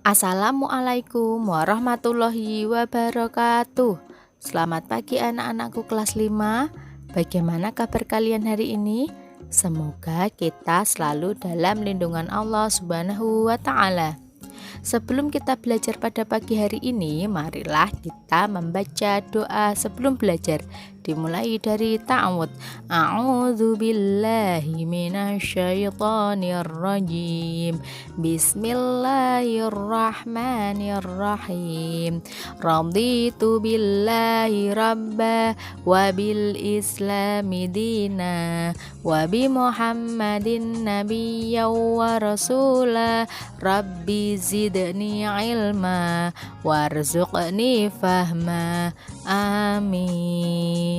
Assalamualaikum warahmatullahi wabarakatuh. Selamat pagi anak-anakku kelas 5. Bagaimana kabar kalian hari ini? Semoga kita selalu dalam lindungan Allah Subhanahu wa taala. Sebelum kita belajar pada pagi hari ini, marilah kita membaca doa sebelum belajar. Dimulai dari ta'awud. A'udzu billahi minasyaitonir rajim. Bismillahirrahmanirrahim. Raditu billahi rabba wa bil islami dina wa bi Muhammadin nabiyyan wa rasula. Rabbi zidni ilma warzuqni fahma. Amin.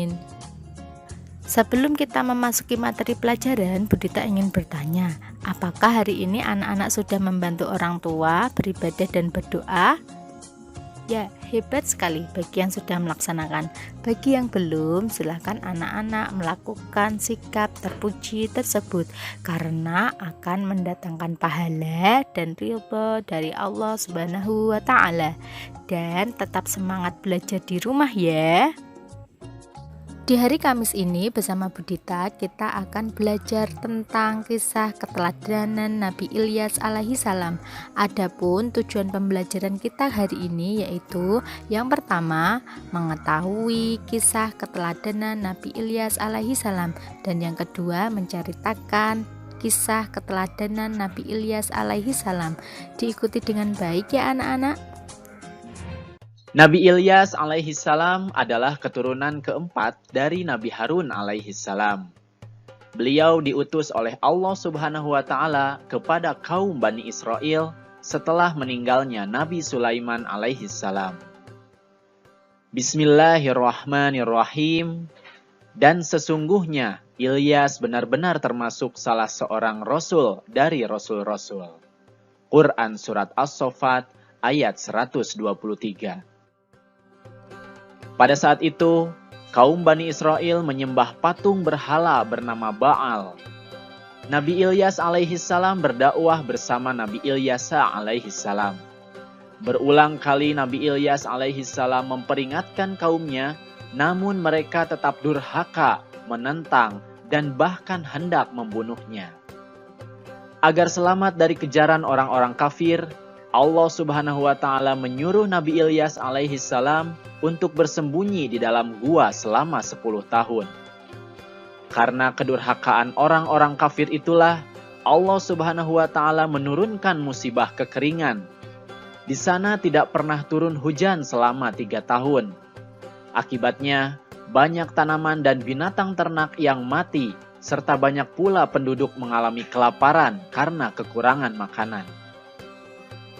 Sebelum kita memasuki materi pelajaran, Budita ingin bertanya, apakah hari ini anak-anak sudah membantu orang tua beribadah dan berdoa? Ya, hebat sekali bagi yang sudah melaksanakan. Bagi yang belum, silakan anak-anak melakukan sikap terpuji tersebut karena akan mendatangkan pahala dan ridho dari Allah Subhanahu wa taala. Dan tetap semangat belajar di rumah ya. Di hari Kamis ini bersama Budita kita akan belajar tentang kisah keteladanan Nabi Ilyas alaihi salam. Adapun tujuan pembelajaran kita hari ini yaitu yang pertama mengetahui kisah keteladanan Nabi Ilyas alaihi salam dan yang kedua menceritakan kisah keteladanan Nabi Ilyas alaihi salam. Diikuti dengan baik ya anak-anak. Nabi Ilyas alaihi salam adalah keturunan keempat dari Nabi Harun alaihi salam. Beliau diutus oleh Allah Subhanahu wa taala kepada kaum Bani Israel setelah meninggalnya Nabi Sulaiman alaihi salam. Bismillahirrahmanirrahim. Dan sesungguhnya Ilyas benar-benar termasuk salah seorang rasul dari rasul-rasul. Quran surat As-Saffat ayat 123. Pada saat itu, kaum Bani Israel menyembah patung berhala bernama Baal. Nabi Ilyas alaihi salam berdakwah bersama Nabi Ilyasa alaihi salam. Berulang kali Nabi Ilyas alaihi salam memperingatkan kaumnya, namun mereka tetap durhaka, menentang, dan bahkan hendak membunuhnya. Agar selamat dari kejaran orang-orang kafir, Allah Subhanahu wa taala menyuruh Nabi Ilyas alaihi salam untuk bersembunyi di dalam gua selama 10 tahun. Karena kedurhakaan orang-orang kafir itulah Allah Subhanahu wa taala menurunkan musibah kekeringan. Di sana tidak pernah turun hujan selama 3 tahun. Akibatnya banyak tanaman dan binatang ternak yang mati serta banyak pula penduduk mengalami kelaparan karena kekurangan makanan.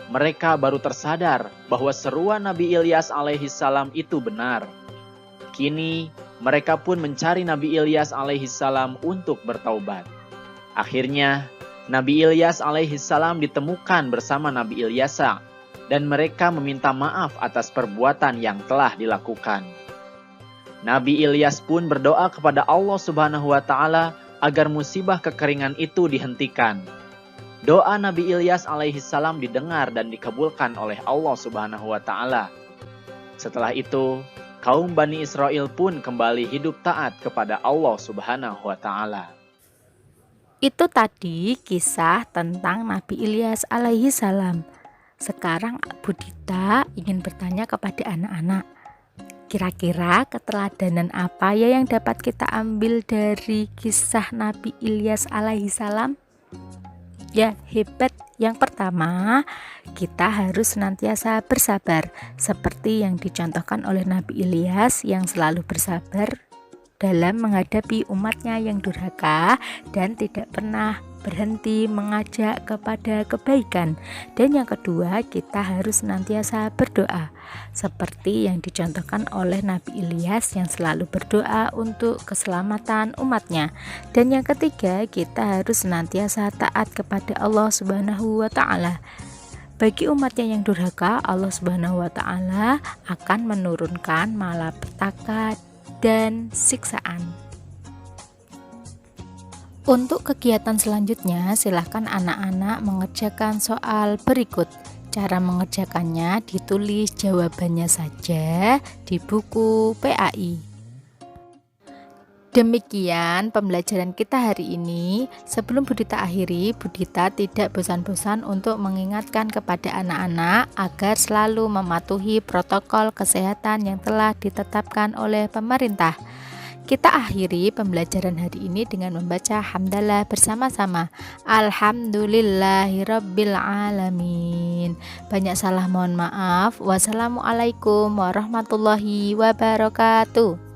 Mereka baru tersadar bahwa seruan Nabi Ilyas alaihi salam itu benar. Kini, mereka pun mencari Nabi Ilyas alaihi salam untuk bertaubat. Akhirnya, Nabi Ilyas alaihi salam ditemukan bersama Nabi Ilyasa, dan mereka meminta maaf atas perbuatan yang telah dilakukan. Nabi Ilyas pun berdoa kepada Allah Subhanahu wa taala agar musibah kekeringan itu dihentikan. Doa Nabi Ilyas alaihi salam didengar dan dikabulkan oleh Allah Subhanahu wa taala. Setelah itu, kaum Bani Israel pun kembali hidup taat kepada Allah Subhanahu wa taala. Itu tadi kisah tentang Nabi Ilyas alaihi salam. Sekarang Budita ingin bertanya kepada anak-anak. Kira-kira keteladanan apa ya yang dapat kita ambil dari kisah Nabi Ilyas alaihi salam? Ya, hebat. Yang pertama, kita harus senantiasa bersabar, seperti yang dicontohkan oleh Nabi Ilyas yang selalu bersabar dalam menghadapi umatnya yang durhaka dan tidak pernah berhenti mengajak kepada kebaikan. Dan yang kedua, kita harus senantiasa berdoa, seperti yang dicontohkan oleh Nabi Ilyas yang selalu berdoa untuk keselamatan umatnya. Dan yang ketiga, kita harus senantiasa taat kepada Allah Subhanahu wa taala. Bagi umatnya yang durhaka, Allah Subhanahu wa taala akan menurunkan malapetaka dan siksaan. Untuk kegiatan selanjutnya, silahkan anak-anak mengerjakan soal berikut. Cara mengerjakannya ditulis jawabannya saja di buku PAI. Demikian pembelajaran kita hari ini. Sebelum Budita akhiri, Budita tidak bosan-bosan untuk mengingatkan kepada anak-anak agar selalu mematuhi protokol kesehatan yang telah ditetapkan oleh pemerintah. Kita akhiri pembelajaran hari ini dengan membaca hamdalah bersama-sama. Alhamdulillahirabbil alamin. Banyak salah mohon maaf. Wassalamualaikum warahmatullahi wabarakatuh.